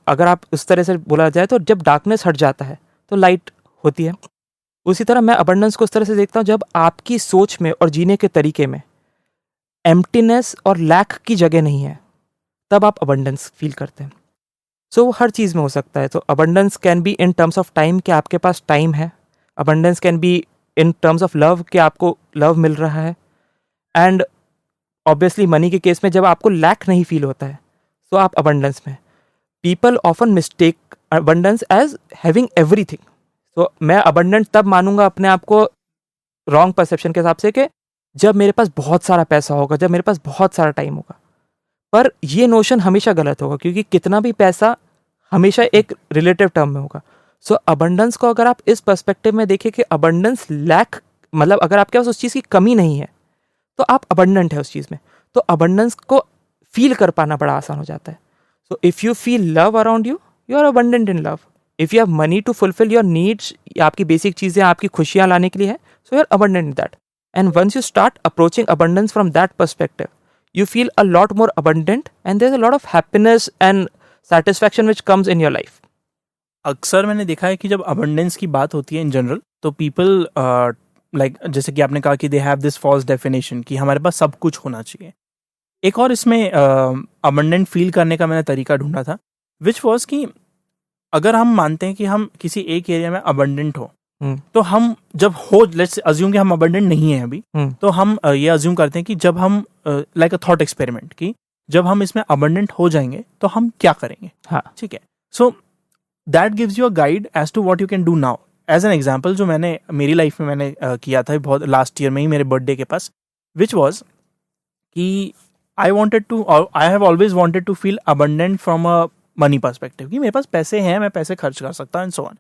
अगर आप उस तरह से बोला जाए तो जब डार्कनेस हट जाता है तो लाइट होती है. उसी तरह मैं अबंडेंस को उस तरह से देखता हूँ जब आपकी सोच में और जीने के तरीके में एम्प्टीनेस और लैक की जगह नहीं है, तब आप अबंडेंस फील करते हैं. सो वो हर चीज़ में हो सकता है. तो abundance can be in terms of time कि आपके पास टाइम है, abundance can be in terms of love कि आपको लव मिल रहा है, एंड ऑब्वियसली मनी के केस में जब आपको लैक नहीं फील होता है तो आप अबंडेंस में. People often mistake abundance as having everything. तो मैं अबंडेंट तब मानूंगा अपने आप को रॉन्ग परसेप्शन के हिसाब से कि जब मेरे पास बहुत सारा पैसा होगा, जब मेरे पास बहुत सारा टाइम होगा. पर ये नोशन हमेशा गलत होगा, क्योंकि कितना भी पैसा हमेशा एक रिलेटिव टर्म में होगा. सो अबंडेंस को अगर आप इस पर्सपेक्टिव में देखें कि अबंडेंस लैक, मतलब अगर आपके पास उस चीज़ की कमी नहीं है तो आप अबंडेंट है उस चीज़ में, तो अबंडेंस को फील कर पाना बड़ा आसान हो जाता है. So if you feel love around you, you are abundant in love. If you have money to fulfil your needs, आपकी बेसिक चीज़ें आपकी खुशियाँ लाने के लिए है, so you are abundant in that. And once you start approaching abundance from that perspective, you feel a lot more abundant and there's a lot of happiness and satisfaction which comes in your life. अक्सर मैंने देखा है कि जब abundance की बात होती है इन जनरल, तो पीपल लाइक जैसे कि आपने कहा कि they have this false definition कि हमारे पास सब कुछ होना चाहिए. एक और इसमें अबंडेंट फील करने का मैंने तरीका ढूंढा था, विच वॉज कि अगर हम मानते हैं कि हम किसी एक एरिया में अबंडेंट हो, तो हम जब हो, लेट्स अज्यूम कि हम अबंडेंट नहीं हैं अभी, तो हम ये अज्यूम करते हैं कि जब हम लाइक अ थॉट एक्सपेरिमेंट कि जब हम इसमें अबंडेंट हो जाएंगे तो हम क्या करेंगे. हाँ, ठीक है. So that gives you a guide as to what you can do now. As an example जो मैंने मेरी लाइफ में मैंने किया था बहुत लास्ट ईयर में ही मेरे बर्थडे के पास, विच वॉज कि I have always wanted to feel abundant from a money perspective, कि मेरे पास पैसे हैं, मैं पैसे खर्च कर सकता हूँ एंड सो ऑन,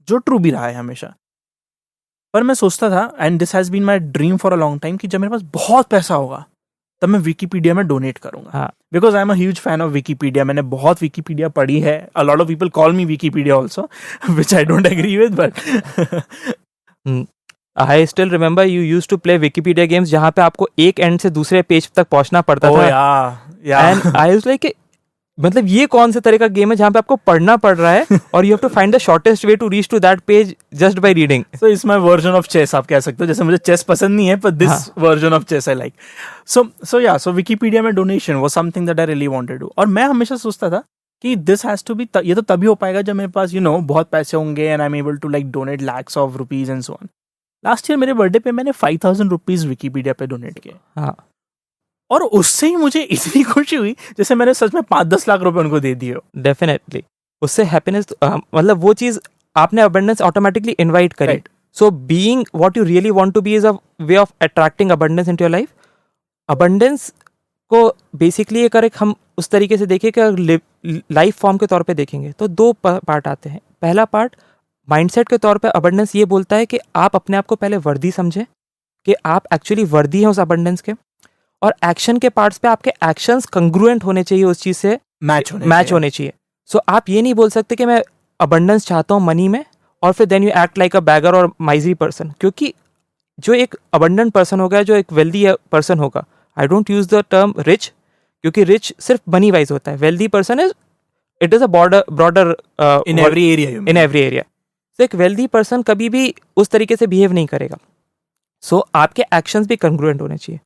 जो ट्रू भी रहा है हमेशा. पर मैं सोचता था, and this has been my dream for a long time, कि जब मेरे पास बहुत पैसा होगा तब मैं विकीपीडिया में डोनेट करूंगा. हाँ. Because I am a huge fan of Wikipedia. मैंने बहुत विकीपीडिया पढ़ी है. A lot of people call me Wikipedia also, which I don't agree with, but I still remember you used to play Wikipedia games जहाँ पे आपको एक and से दूसरे पेज तक पहुंचना पड़ता था. एंड आई वाज लाइक, मतलब ये कौन से तरह का गेम है जहाँ पे आपको पढ़ना पड़ रहा है और you have to find the shortest way to reach to that page just by reading. So it's my version of chess, आप कह सकते हो. जैसे मुझे चेस पसंद नहीं है, पर this version of chess I like. So Wikipedia में donation was something that I really wanted to. और मैं हमेशा सोचता था कि दिस हैज टू बी, ये तो तभी हो पाएगा जब मेरे पास बहुत पैसे होंगे and I am able to like donate lakhs of rupees and so on. Last year मेरे बर्थडे पे मैंने 5,000 रुपीज विकीपीडिया पे डोनेट किए. हाँ. और उससे ही मुझे इतनी खुशी हुई जैसे मैंने सच में 5-10 लाख रुपए उनको दे दिए. डेफिनेटली उससे हैप्पीनेस, मतलब वो चीज आपने अबंडेंस ऑटोमेटिकली इनवाइट करी. So being what you really want to be is a way of attracting abundance into your life. Abundance को बेसिकली अगर हम उस तरीके से देखें कि लाइफ फॉर्म के तौर पे देखेंगे तो दो पार्ट आते हैं. पहला पार्ट माइंडसेट के तौर पे अबंडेंस ये बोलता है कि आप अपने आप को पहले वर्दी समझें कि आप एक्चुअली वर्दी हैं उस अबंडेंस के. और एक्शन के पार्ट्स पे आपके एक्शंस कंग्रुएंट होने चाहिए, उस चीज से मैच होने चाहिए. सो आप ये नहीं बोल सकते कि मैं अबंडेंस चाहता हूँ मनी में और फिर then you act like a beggar और माइजरी पर्सन. क्योंकि जो एक अबंडेंट पर्सन होगा, जो एक वेल्दी पर्सन होगा, I don't use the term rich, क्योंकि रिच सिर्फ मनी वाइज होता है. Wealthy person is, it is a broader in every area. तो एक वेल्दी पर्सन कभी भी उस तरीके से बिहेव नहीं करेगा. सो आपके एक्शंस भी कंग्रुएंट होने चाहिए.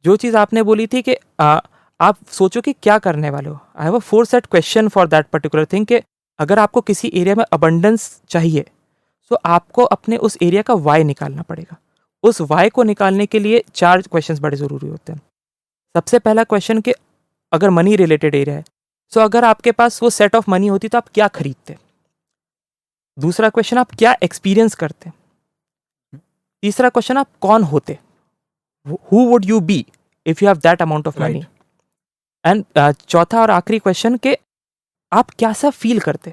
जो चीज़ आपने बोली थी कि आप सोचो कि क्या करने वाले हो. I have a 4 set question for that particular thing कि अगर आपको किसी एरिया में अबंडेंस चाहिए तो आपको अपने उस एरिया का वाई निकालना पड़ेगा. उस वाई को निकालने के लिए 4 क्वेश्चंस बड़े ज़रूरी होते हैं. सबसे पहला क्वेश्चन कि अगर मनी रिलेटेड एरिया है, सो अगर आपके पास वो सेट ऑफ मनी होती तो आप क्या खरीदते. दूसरा क्वेश्चन, आप क्या एक्सपीरियंस करते. तीसरा क्वेश्चन, आप कौन होते, who would you be if you have that amount of money. And चौथा और आखिरी क्वेश्चन कि आप क्या सा फील करते.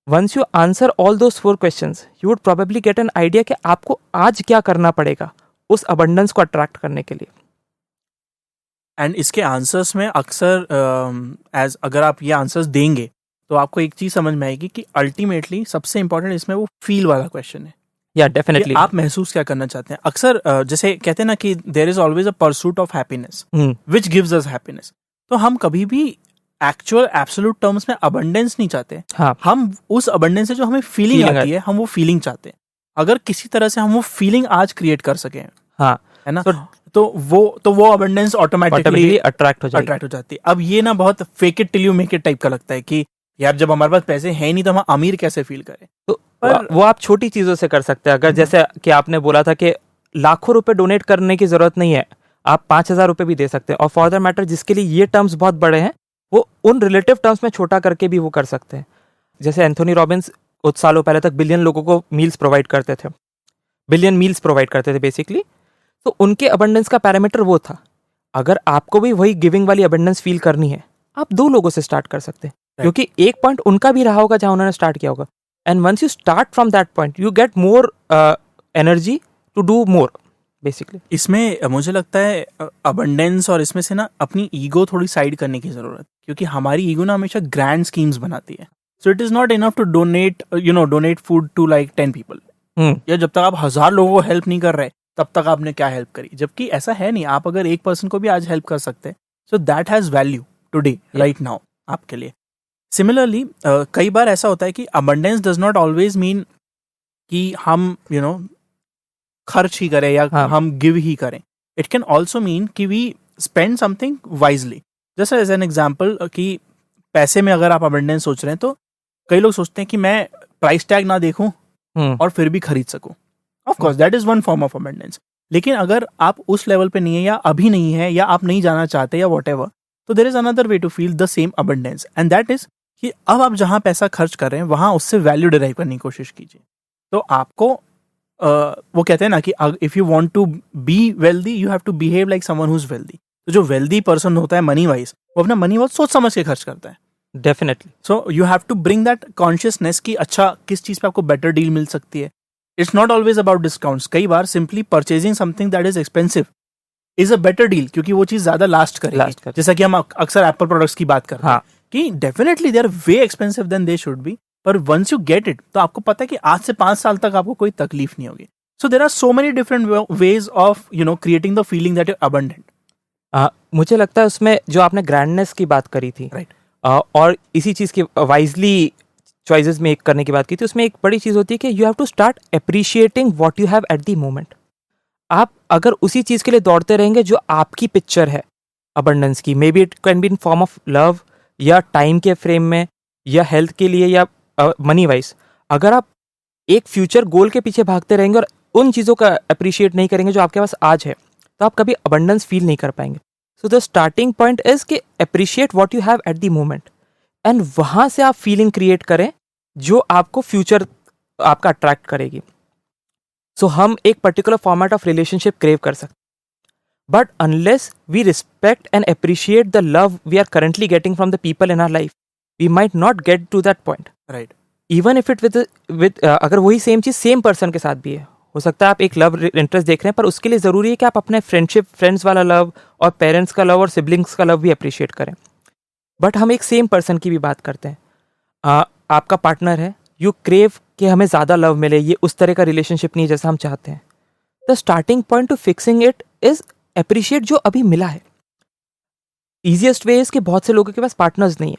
Once you answer all those 4 questions, you would probably get an idea कि आपको आज क्या करना पड़ेगा उस abundance को अट्रैक्ट करने के लिए. एंड इसके आंसर्स में अक्सर एज अगर आप ये आंसर्स देंगे तो आपको एक चीज समझ में आएगी कि अल्टीमेटली सबसे इंपॉर्टेंट इसमें वो फील वाला क्वेश्चन है. या डेफिनेटली आप महसूस क्या करना चाहते हैं. अक्सर जैसे कहते हैं ना कि there is always a pursuit of happiness which gives us happiness. तो हम कभी भी एक्चुअल एब्सोल्यूट टर्म्स में अबंडेंस नहीं चाहते. हाँ. हम उस अबंडेंस से जो हमें फीलिंग आती है, हम वो फीलिंग चाहते हैं. अगर किसी तरह से हम वो फीलिंग आज क्रिएट कर सकें, हाँ, है ना, तो वो अबंडेंस ऑटोमेटिकली अट्रैक्ट हो जाती है. अब ये ना बहुत fake it till you make it type का लगता है कि यार जब हमारे पास पैसे हैं नहीं तो हम अमीर कैसे फील करें. तो पर वो आप छोटी चीजों से कर सकते हैं. अगर जैसे कि आपने बोला था कि लाखों रुपए डोनेट करने की जरूरत नहीं है, आप 5,000 रुपए भी दे सकते हैं. और फॉर दैट मैटर जिसके लिए ये टर्म्स बहुत बड़े हैं, वो उन रिलेटिव टर्म्स में छोटा करके भी वो कर सकते हैं. जैसे एंथोनी रॉबिन्स कुछ सालों पहले तक बिलियन लोगों को मील्स प्रोवाइड करते थे, बिलियन मील्स प्रोवाइड करते थे बेसिकली. तो उनके अबंडेंस का पैरामीटर वो था. अगर आपको भी वही गिविंग वाली अबंडेंस फील करनी है, आप 2 लोगों से स्टार्ट कर सकते हैं. क्योंकि एक पॉइंट उनका भी रहा होगा जहां उन्होंने स्टार्ट किया होगा. And once you start from that point you get more energy to do more basically. इसमें मुझे लगता है अबंडेंस और इसमें से ना अपनी ईगो थोड़ी साइड करने की जरूरत, क्योंकि हमारी ईगो ना हमेशा ग्रैंड स्कीम्स बनाती है. So it is not enough to donate food to like 10 people. या जब तक आप 1000 लोगों को हेल्प नहीं कर रहे तब तक आपने क्या हेल्प करी. जबकि ऐसा है नहीं, आप अगर एक पर्सन को भी आज हेल्प कर सकते हैं, so that has value today right now आपके लिए. सिमिलरली कई बार ऐसा होता है कि abundance does not always mean कि हम खर्च ही करें या हम गिव ही करें. इट कैन ऑल्सो मीन कि वी स्पेंड समथिंग वाइजली. जैसे एज एन एग्जाम्पल कि पैसे में अगर आप अबंडेंस सोच रहे हैं तो कई लोग सोचते हैं कि मैं प्राइस टैग ना देखूं और फिर भी खरीद सकूं. Of course that is one form of abundance. लेकिन अगर आप उस लेवल पे नहीं है या अभी नहीं है या आप नहीं जाना चाहते या व्हाटएवर, तो there is another way to feel the same abundance and that is कि अब आप जहां पैसा खर्च कर रहे हैं वहां उससे वैल्यू डिराइव करने की कोशिश कीजिए. तो आपको वो कहते हैं ना कि if you want to be wealthy you have to behave like someone who is wealthy. तो जो वेल्दी पर्सन होता है मनी वाइज, वो अपना मनी बहुत सोच समझ के खर्च करता है. Definitely. So you have to bring that consciousness कि अच्छा किस चीज पे आपको बेटर डील मिल सकती है. It's not always about discounts. कई बार simply purchasing something that is expensive is a better deal, क्योंकि वो चीज ज्यादा लास्ट करेगी. जैसा कि हम अक्सर एप्पल प्रोडक्ट्स की बात करते हैं कि definitely they are way expensive than they should be, पर वंस यू गेट इट तो आपको पता है कि आज से 5 साल तक आपको कोई तकलीफ नहीं होगी. So there are so many different ways of creating the feeling that you abundant. मुझे लगता है उसमें जो आपने ग्रैंडनेस की बात करी थी, राइट, और इसी चीज़ की वाइजली चॉइसेस मेक करने की बात की थी, उसमें एक बड़ी चीज़ होती है कि you have to start appreciating what you have at the moment. आप अगर उसी चीज़ के लिए दौड़ते रहेंगे जो आपकी पिक्चर है अबंडेंस की, may be it can be in form of love या टाइम के फ्रेम में या हेल्थ के लिए या मनी वाइज, अगर आप एक फ्यूचर गोल के पीछे भागते रहेंगे और उन चीज़ों का अप्रिशिएट नहीं करेंगे जो आपके पास आज है, तो आप कभी अबंडेंस फील नहीं कर पाएंगे. So the starting point is कि appreciate what you have at the moment, and वहाँ से आप फीलिंग क्रिएट करें जो आपको फ्यूचर आपका अट्रैक्ट करेगी. सो हम एक particular format of relationship crave कर सकते, but unless we respect and appreciate the love we are currently getting from the people in our life, we might not get to that point. Right. Even if it with अगर वही same चीज़ same person के साथ भी है, हो सकता है आप एक लव इंटरेस्ट देख रहे हैं, पर उसके लिए ज़रूरी है कि आप अपने फ्रेंड्स वाला लव और पेरेंट्स का लव और सिबलिंग्स का लव भी अप्रिशिएट करें. बट हम एक सेम पर्सन की भी बात करते हैं. आपका पार्टनर है, यू क्रेव कि हमें ज़्यादा लव मिले, ये उस तरह का रिलेशनशिप नहीं है जैसा हम चाहते हैं. The starting point two fixing it is appreciate जो अभी मिला है. ईजिएस्ट वे इज कि बहुत से लोगों के पास पार्टनर्स नहीं है.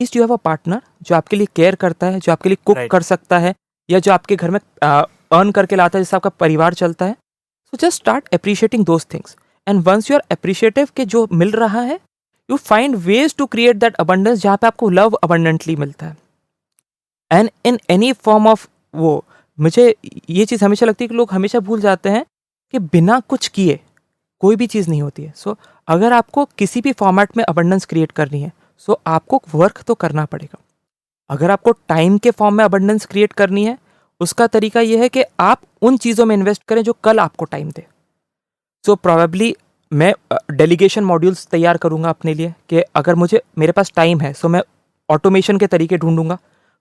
At least you have a partner जो आपके लिए केयर करता है, जो आपके लिए कुक कर सकता है, या जो आपके घर में अर्न करके लाता है, जिससे आपका परिवार चलता है. So just start appreciating those things, and once you are appreciative कि जो मिल रहा है, you find ways to create that abundance जहाँ पे आपको लव अबंडेंटली मिलता है. And in any form of वो, मुझे ये चीज़ हमेशा लगती है कि लोग हमेशा भूल जाते हैं कि बिना कुछ किए कोई भी चीज़ नहीं होती है. सो अगर आपको किसी भी फॉर्मेट में अबंडेंस क्रिएट करनी है, सो आपको वर्क तो करना पड़ेगा. अगर आपको टाइम के फॉर्म में अबंडेंस क्रिएट करनी है, उसका तरीका यह है कि आप उन चीज़ों में इन्वेस्ट करें जो कल आपको टाइम दे. सो प्रोबेबली मैं डेलीगेशन मॉड्यूल्स तैयार करूंगा अपने लिए कि अगर मेरे पास टाइम है, सो मैं ऑटोमेशन के तरीके ढूंढूंगा.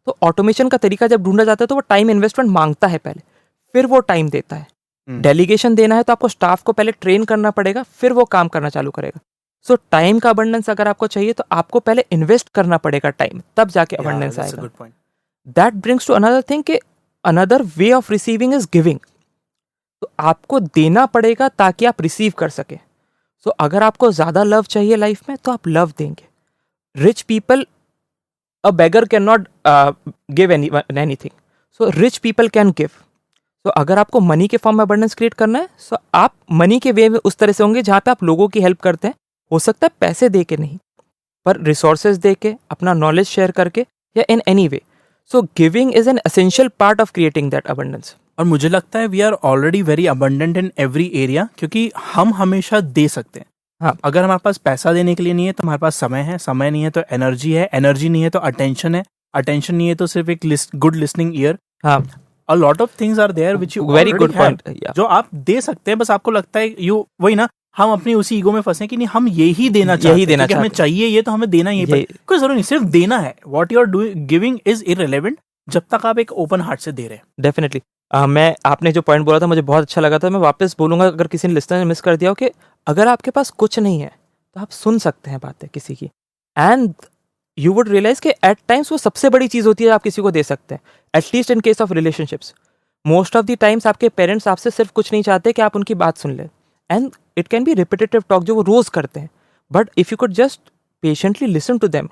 तो ऑटोमेशन का तरीका जब ढूंढा जाता है तो वो टाइम इन्वेस्टमेंट मांगता है पहले, फिर वो टाइम देता है. डेलीगेशन देना है तो आपको स्टाफ को पहले ट्रेन करना पड़ेगा, फिर वो काम करना चालू करेगा. सो टाइम का अबंडेंस अगर आपको चाहिए तो आपको पहले इन्वेस्ट करना पड़ेगा टाइम, तब जाके अबंडेंस आएगा. That brings to another thing कि another way of receiving is giving. तो आपको देना पड़ेगा ताकि आप रिसीव कर सके. सो अगर आपको ज़्यादा लव चाहिए लाइफ में तो आप लव देंगे. Rich people, a beggar can not give anything, so rich people can give. तो अगर आपको मनी के फॉर्म में अबंडेंस क्रिएट करना है, सो आप मनी के वे में उस तरह से होंगे जहाँ पे आप लोगों की हेल्प करते हैं. हो सकता है पैसे दे के नहीं, पर रिसोर्सेज दे के, अपना नॉलेज शेयर करके, या in any way. So giving is an essential part of creating that abundance. और मुझे लगता है we are already very abundant in every area, क्योंकि हम हमेशा दे सकते हैं. हाँ. अगर हमारे पास पैसा देने के लिए नहीं है तो हमारे पास समय है, समय नहीं है तो एनर्जी है, एनर्जी नहीं है तो अटेंशन है, अटेंशन नहीं है तो सिर्फ एक गुड लिसनिंग ईयर. हाँ. A lot of things are there which you Very already good have, point. Yeah. जो आप दे सकते हैं. बस आपको लगता है वही ना, हम अपनी उसी ईगो में फंसे कि नहीं हम यही देना चाहते हैं, क्योंकि हमें चाहिए ये तो हमें देना ही है. कोई जरूरी नहीं, सिर्फ देना है. What you are doing giving is irrelevant जब तक आप एक ओपन हार्ट से दे रहे हैं. डेफिनेटली. मैं आपने जो पॉइंट बोला था मुझे बहुत अच्छा लगा था. मैं वापस बोलूंगा, अगर किसी ने लिस्टर ने मिस कर दिया हो, कि अगर आपके पास कुछ नहीं है तो आप सुन सकते हैं बातें किसी की, एंड यू वुड रियलाइज कि एट टाइम्स वो सबसे बड़ी चीज़ होती है आप किसी को दे सकते हैं. At least in case of relationships, most of the times आपके पेरेंट्स आपसे सिर्फ कुछ नहीं चाहते कि आप उनकी बात सुन लें, and it can be repetitive talk जो वो रोज़ करते हैं. But if you could just patiently listen to them,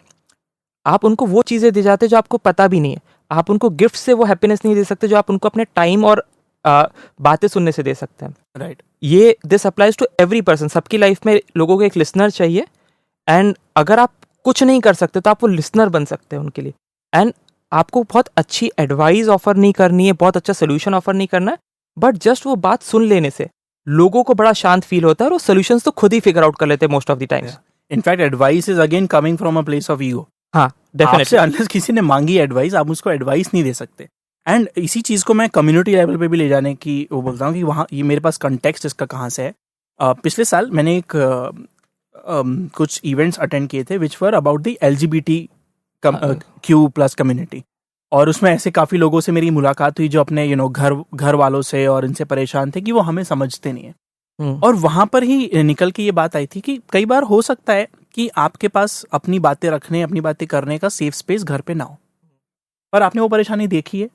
आप उनको वो चीज़ें दे जाते जो आपको पता भी नहीं है. आप उनको गिफ्ट से वो हैप्पीनेस नहीं दे सकते जो आप उनको अपने टाइम और बातें सुनने से दे सकते हैं. राइट. ये this applies to every person. सबकी लाइफ में लोगों को एक लिसनर चाहिए, एंड अगर आप कुछ नहीं कर सकते तो आप वो लिसनर बन सकते हैं उनके लिए. एंड आपको बहुत अच्छी एडवाइस ऑफर नहीं करनी है, बहुत अच्छा सोल्यूशन ऑफर नहीं करना है, बट जस्ट वो बात सुन लेने से लोगों को बड़ा शांत फील होता है और वो सोल्यूशंस तो खुद ही फिगर आउट कर लेते हैं most of the times. In fact advice is again coming from a place of ego. हाँ, डेफिनेटली. अनलेस किसी ने मांगी एडवाइस, आप उसको एडवाइस नहीं दे सकते. एंड इसी चीज़ को मैं कम्युनिटी लेवल पे भी ले जाने की वो बोलता हूँ कि वहाँ ये मेरे पास कंटेक्स्ट इसका कहाँ से है. पिछले साल मैंने एक कुछ इवेंट्स अटेंड किए थे which were about the LGBT Q+ community. और उसमें ऐसे काफ़ी लोगों से मेरी मुलाकात हुई जो अपने घर वालों से और इनसे परेशान थे कि वो हमें समझते नहीं है। और वहाँ पर ही निकल के ये बात आई थी कि कई बार हो सकता है कि आपके पास अपनी बातें रखने, अपनी बातें करने का सेफ स्पेस घर पे ना हो, पर आपने वो परेशानी देखी है।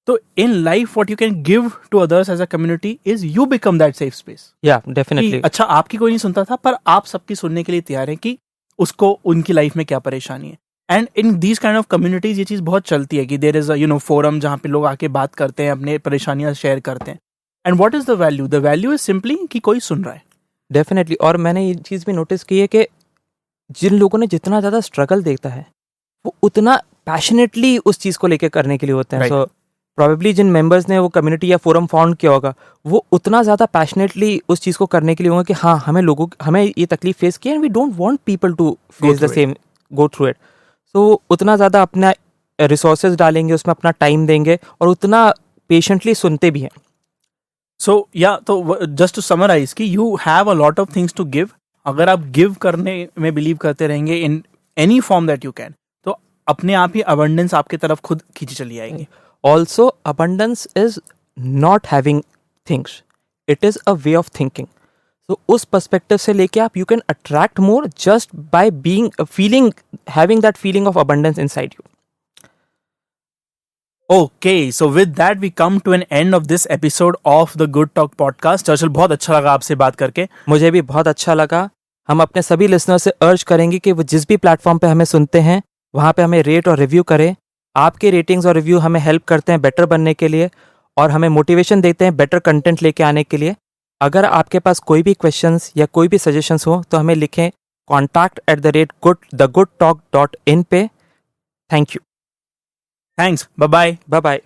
तो in life what you can give to others as a community is you become that safe space. या डेफिनेटली। अच्छा, आपकी कोई नहीं सुनता था, पर आप सबकी सुनने के लिए तैयार हैं कि उसको उनकी लाइफ में क्या परेशानी है। And in these kind of communities ये चीज़ बहुत चलती है कि देयर इज अ फोरम जहाँ पे लोग आके बात करते हैं, अपने परेशानियां शेयर करते हैं। And what is the value? The value is simply कि कोई सुन रहा है। डेफिनेटली। और मैंने ये चीज़ भी नोटिस की है कि जिन लोगों ने जितना ज़्यादा स्ट्रगल देखता है वो उतना पैशनेटली उस चीज़ को लेकर करने के लिए होते हैं। Right. सो प्रोबेबली जिन मेंबर्स ने वो कम्युनिटी या फोरम फाउंड किया होगा वो उतना ज़्यादा पैशनेटली उस चीज़ को करने के लिए होंगे कि हाँ, हमें ये तकलीफ फेस की and we don't want people to face the same, go through it. So उतना ज़्यादा अपना रिसोर्सेज डालेंगे उसमें, अपना टाइम देंगे और उतना पेशेंटली सुनते भी हैं। सो या तो just to summarise that you have a lot of things to give. अगर आप गिव करने में बिलीव करते रहेंगे in any form that you can, तो अपने आप ही अबंडेंस आपके तरफ खुद खींची चली आएगी। Also abundance is not having things, it is a way of thinking. तो उस पर्सपेक्टिव से लेके आप you can attract more just by having that feeling of abundance inside you. Okay, so with that we come to an end of this episode of the Good Talk podcast. Churchill, बहुत अच्छा लगा आपसे बात करके। मुझे भी बहुत अच्छा लगा। हम अपने सभी लिसनर से अर्ज करेंगे कि वो जिस भी प्लेटफॉर्म पे हमें सुनते हैं वहाँ पे हमें रेट और रिव्यू करें। आपके रेटिंग्स और रिव्यू हमें हेल्प करते हैं बेटर बनने के लिए और हमें मोटिवेशन देते हैं बेटर कंटेंट लेके आने के लिए। अगर आपके पास कोई भी क्वेश्चंस या कोई भी सजेशंस हो तो हमें लिखें contact@thegoodtalk.in पे। Thank you. Thanks. Bye bye. Bye bye.